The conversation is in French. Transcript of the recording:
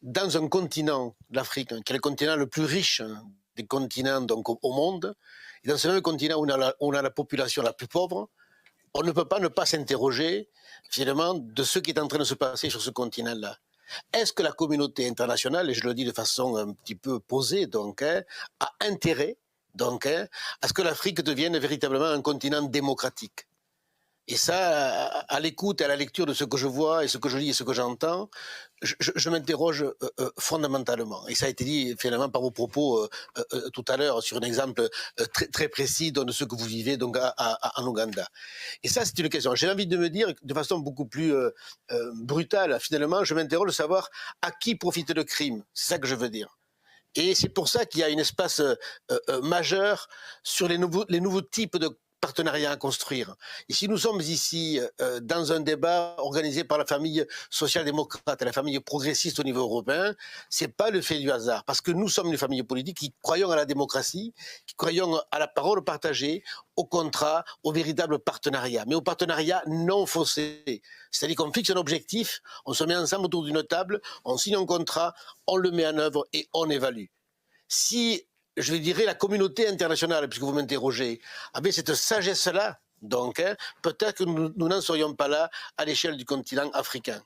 dans un continent, l'Afrique, qui est le continent le plus riche des continents donc, au monde, et dans ce même continent où on a la population la plus pauvre, on ne peut pas ne pas s'interroger finalement de ce qui est en train de se passer sur ce continent-là. Est-ce que la communauté internationale, et je le dis de façon un petit peu posée, donc, a intérêt donc, à ce que l'Afrique devienne véritablement un continent démocratique? Et ça, à l'écoute et à la lecture de ce que je vois et ce que je lis et ce que j'entends, je m'interroge fondamentalement. Et ça a été dit finalement par vos propos tout à l'heure sur un exemple très, très précis de ce que vous vivez donc en Ouganda. Et ça, c'est une question. J'ai envie de me dire de façon beaucoup plus brutale, finalement, je m'interroge de savoir à qui profite le crime. C'est ça que je veux dire. Et c'est pour ça qu'il y a un espace majeur sur les nouveaux types de partenariats à construire. Et si nous sommes ici dans un débat organisé par la famille social-démocrate et la famille progressiste au niveau européen, c'est pas le fait du hasard, parce que nous sommes une famille politique qui croyons à la démocratie, qui croyons à la parole partagée, au contrat, au véritable partenariat, mais au partenariat non faussé. C'est-à-dire qu'on fixe un objectif, on se met ensemble autour d'une table, on signe un contrat, on le met en œuvre et on évalue. Si, je dirais, la communauté internationale, puisque vous m'interrogez, avait cette sagesse-là, donc, peut-être que nous n'en serions pas là à l'échelle du continent africain.